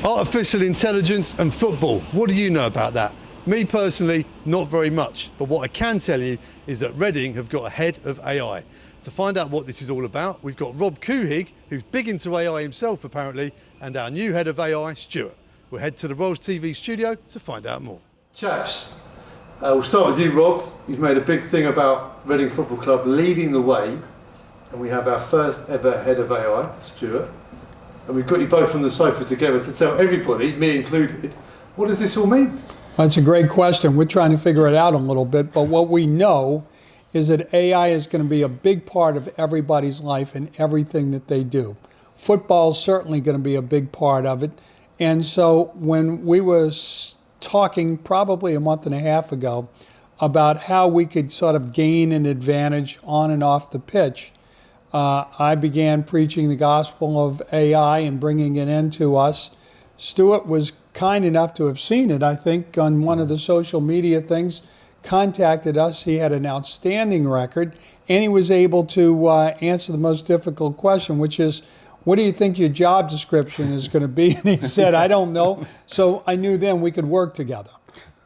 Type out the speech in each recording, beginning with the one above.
Artificial intelligence and football. What do you know about that? Me personally, not very much. But what I can tell you is that Reading have got a head of AI. To find out what this is all about, we've got Rob Couhig, who's big into AI himself apparently, and our new head of AI, Stuart. We'll head to the Royals TV studio to find out more. Chaps, we'll start with you, Rob. You've made a big thing about Reading Football Club leading the way, and we have our first ever head of AI, Stuart. And we've got you both on the sofa together to tell everybody, me included, what does this all mean? That's a great question. We're trying to figure it out a little bit, but what we know is that AI is going to be a big part of everybody's life and everything that they do. Football is certainly going to be a big part of it. And so when we were talking probably a month and a half ago about how we could sort of gain an advantage on and off the pitch, I began preaching the gospel of AI and bringing it into us. Stuart was kind enough to have seen it, I think, on one of the social media things, contacted us. He had an outstanding record, and he was able to answer the most difficult question, which is, what do you think your job description is going to be? And he said, I don't know. So I knew then we could work together.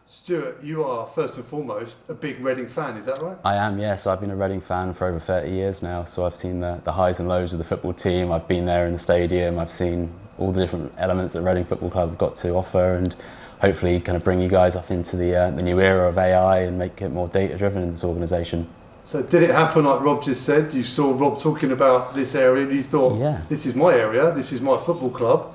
Stuart, you are first and foremost a big Reading fan, is that right? I am, yes. I've been a Reading fan for over 30 years now, so I've seen the highs and lows of the football team. I've been there in the stadium. I've seen all the different elements that Reading Football Club have got to offer, and hopefully kind of bring you guys up into the new era of AI and make it more data-driven in this organisation. So did it happen like Rob just said? You saw Rob talking about this area and you thought, yeah, this is my area, this is my football club.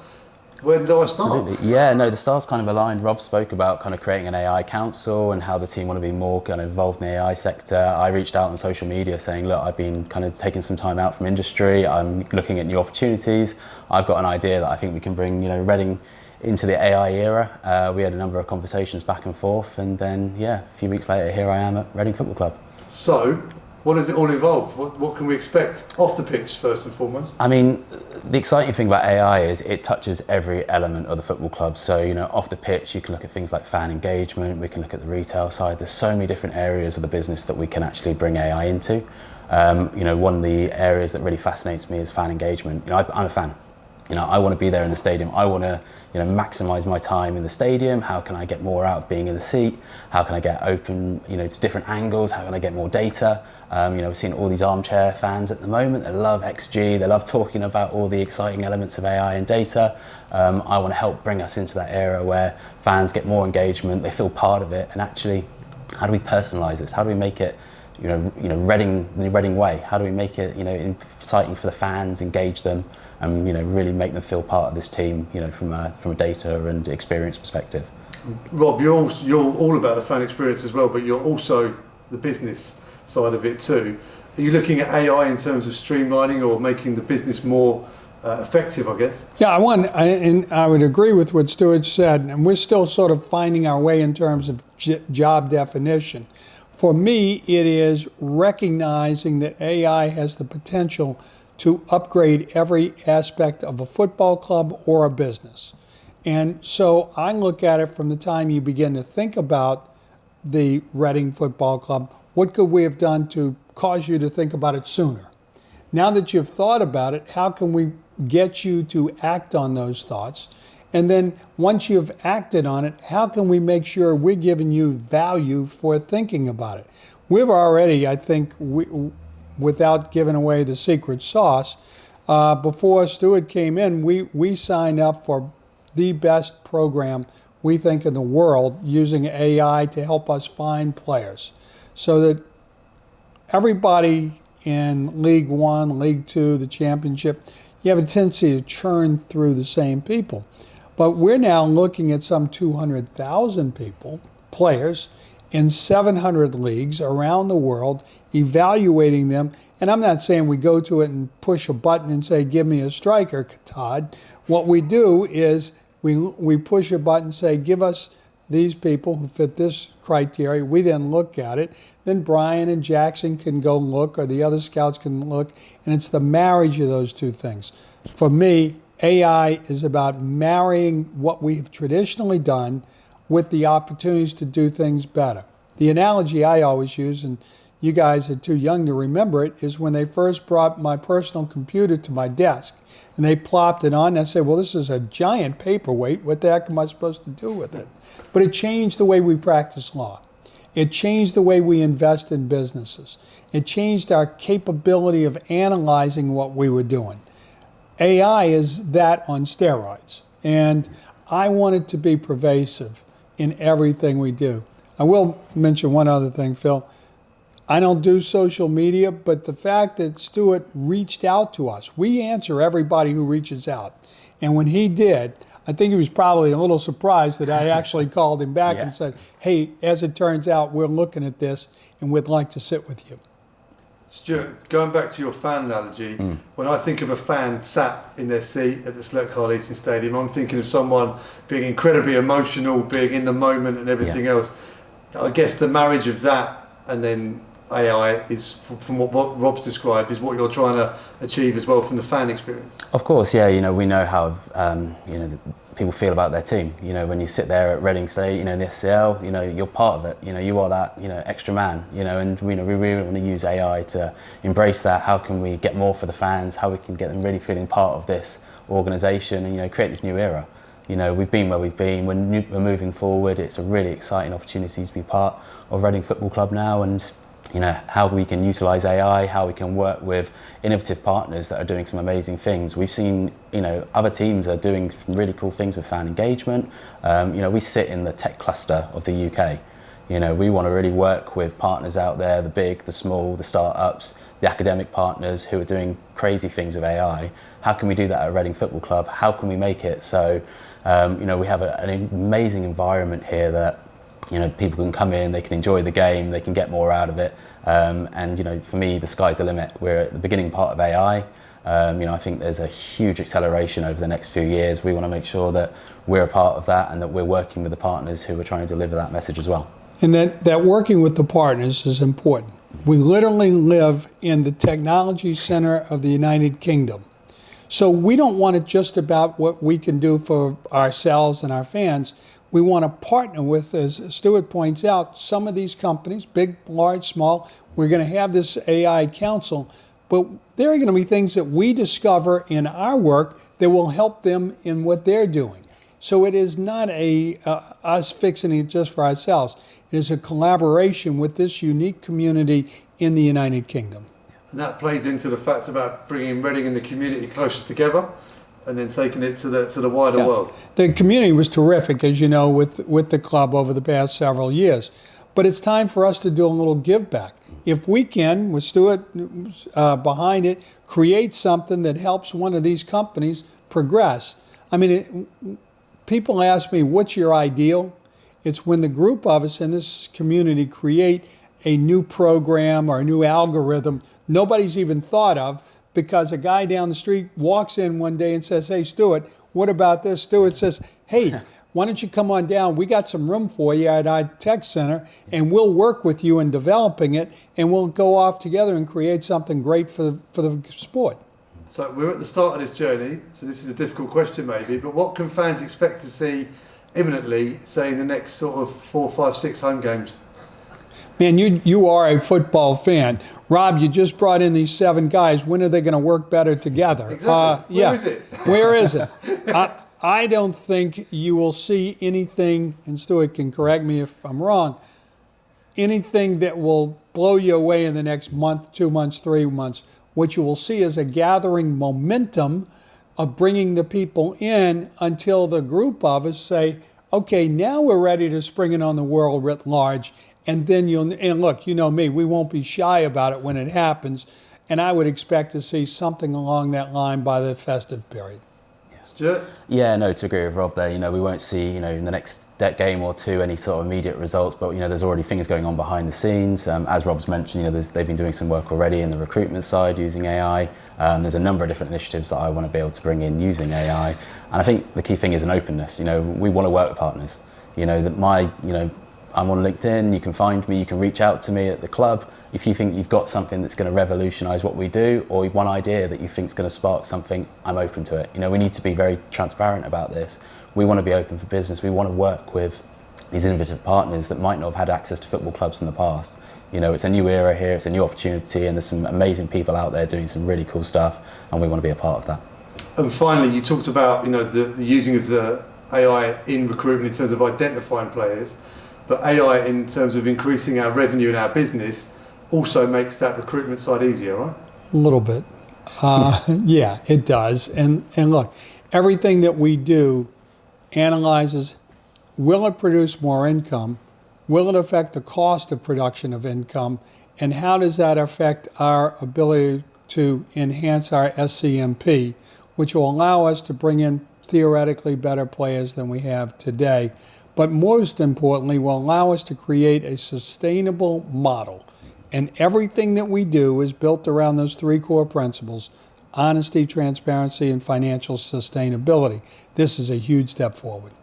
When do I start? Absolutely. Yeah, no, the stars kind of aligned. Rob spoke about kind of creating an AI council and how the team want to be more kind of involved in the AI sector. I reached out on social media saying, look, I've been kind of taking some time out from industry. I'm looking at new opportunities. I've got an idea that I think we can bring, Reading into the AI era. We had a number of conversations back and forth, and then, yeah, a few weeks later, here I am at Reading Football Club. So, what does it all involve? What can we expect off the pitch, first and foremost? I mean, the exciting thing about AI is it touches every element of the football club. So, off the pitch, you can look at things like fan engagement, we can look at the retail side. There's so many different areas of the business that we can actually bring AI into. One of the areas that really fascinates me is fan engagement. I'm a fan. I want to be there in the stadium. I want to, maximise my time in the stadium. How can I get more out of being in the seat? How can I get open, to different angles? How can I get more data? We're seeing all these armchair fans at the moment. They love XG. They love talking about all the exciting elements of AI and data. I want to help bring us into that era where fans get more engagement. They feel part of it. And actually, how do we personalise this? How do we make it, Reading, the Reading way? How do we make it, exciting for the fans, engage them, and really make them feel part of this team, from a data and experience perspective. Rob, you're all about the fan experience as well, but you're also the business side of it too. Are you looking at AI in terms of streamlining or making the business more effective, I guess? Yeah, I would agree with what Stuart said, and we're still sort of finding our way in terms of job definition. For me, it is recognizing that AI has the potential to upgrade every aspect of a football club or a business. And so I look at it from the time you begin to think about the Reading Football Club, what could we have done to cause you to think about it sooner? Now that you've thought about it, how can we get you to act on those thoughts? And then once you've acted on it, how can we make sure we're giving you value for thinking about it? We've already, I think, without giving away the secret sauce, before Stuart came in, we signed up for the best program we think in the world using AI to help us find players. So that everybody in League One, League Two, the Championship, you have a tendency to churn through the same people. But we're now looking at some 200,000 players, in 700 leagues around the world, evaluating them. And I'm not saying we go to it and push a button and say, give me a striker, Todd. What we do is we push a button and say, give us these people who fit this criteria. We then look at it. Then Brian and Jackson can go look, or the other scouts can look. And it's the marriage of those two things. For me, AI is about marrying what we've traditionally done with the opportunities to do things better. The analogy I always use, and you guys are too young to remember it, is when they first brought my personal computer to my desk. and they plopped it on. And I said, well, this is a giant paperweight. What the heck am I supposed to do with it? But it changed the way we practice law. It changed the way we invest in businesses. It changed our capability of analyzing what we were doing. AI is that on steroids. And I want it to be pervasive in everything we do. I will mention one other thing, Phil. I don't do social media, but the fact that Stuart reached out to us, we answer everybody who reaches out. And when he did, I think he was probably a little surprised that I actually called him back and said, hey, as it turns out, we're looking at this and we'd like to sit with you. Stuart, going back to your fan analogy, when I think of a fan sat in their seat at the Select Car Leasing Stadium, I'm thinking of someone being incredibly emotional, being in the moment and everything else. I guess the marriage of that and then AI is, from what Rob's described, is what you're trying to achieve as well from the fan experience. Of course, yeah. We know how people feel about their team. When you sit there at Reading State, in the SCL, you're part of it. You are that extra man. And we really want to use AI to embrace that. How can we get more for the fans? How we can get them really feeling part of this organisation and create this new era. We've been where we've been. We're moving forward. It's a really exciting opportunity to be part of Reading Football Club now, and how we can utilise AI, how we can work with innovative partners that are doing some amazing things. We've seen, other teams are doing some really cool things with fan engagement. We sit in the tech cluster of the UK. We want to really work with partners out there, the big, the small, the startups, the academic partners who are doing crazy things with AI. How can we do that at Reading Football Club? How can we make it so, we have an amazing environment here that people can come in, they can enjoy the game, they can get more out of it. And for me, the sky's the limit. We're at the beginning part of AI. I think there's a huge acceleration over the next few years. We want to make sure that we're a part of that and that we're working with the partners who are trying to deliver that message as well. And that working with the partners is important. We literally live in the technology center of the United Kingdom. So we don't want it just about what we can do for ourselves and our fans. We want to partner with, as Stuart points out, some of these companies, big, large, small. We're going to have this AI council, but there are going to be things that we discover in our work that will help them in what they're doing. So it is not us fixing it just for ourselves. It is a collaboration with this unique community in the United Kingdom. And that plays into the fact about bringing Reading and the community closer together, and then taking it to the wider world. The community was terrific, as you know, with the club over the past several years. But it's time for us to do a little give back. If we can, with Stuart behind it, create something that helps one of these companies progress. I mean, people ask me, what's your ideal? It's when the group of us in this community create a new program or a new algorithm nobody's even thought of, because a guy down the street walks in one day and says, hey, Stuart, what about this? Stuart says, hey, why don't you come on down? We got some room for you at our tech center, and we'll work with you in developing it, and we'll go off together and create something great for the sport. So we're at the start of this journey, so this is a difficult question maybe, but what can fans expect to see imminently, say in the next sort of 4, 5, 6 home games? Man, you are a football fan. Rob, you just brought in these 7 guys. When are they going to work better together? Exactly. Where is it? Where is it? I don't think you will see anything, and Stuart can correct me if I'm wrong, anything that will blow you away in the next month, 2 months, 3 months. What you will see is a gathering momentum of bringing the people in until the group of us say, okay, now we're ready to spring it on the world writ large. And then and look, you know me, we won't be shy about it when it happens. And I would expect to see something along that line by the festive period. Stuart? Yeah, no, to agree with Rob there, we won't see, in the next game or two any sort of immediate results, but, there's already things going on behind the scenes. As Rob's mentioned, they've been doing some work already in the recruitment side using AI. There's a number of different initiatives that I want to be able to bring in using AI. And I think the key thing is an openness. We want to work with partners. I'm on LinkedIn, you can find me, you can reach out to me at the club. If you think you've got something that's going to revolutionise what we do, or one idea that you think is going to spark something, I'm open to it. We need to be very transparent about this. We want to be open for business. We want to work with these innovative partners that might not have had access to football clubs in the past. It's a new era here, it's a new opportunity, and there's some amazing people out there doing some really cool stuff, and we want to be a part of that. And finally, you talked about the using of the AI in recruitment in terms of identifying players, but AI in terms of increasing our revenue in our business also makes that recruitment side easier, right? A little bit. Yeah, it does. And look, everything that we do analyzes, will it produce more income? Will it affect the cost of production of income? And how does that affect our ability to enhance our SCMP, which will allow us to bring in theoretically better players than we have today, but most importantly, will allow us to create a sustainable model. And everything that we do is built around those three core principles: honesty, transparency, and financial sustainability. This is a huge step forward.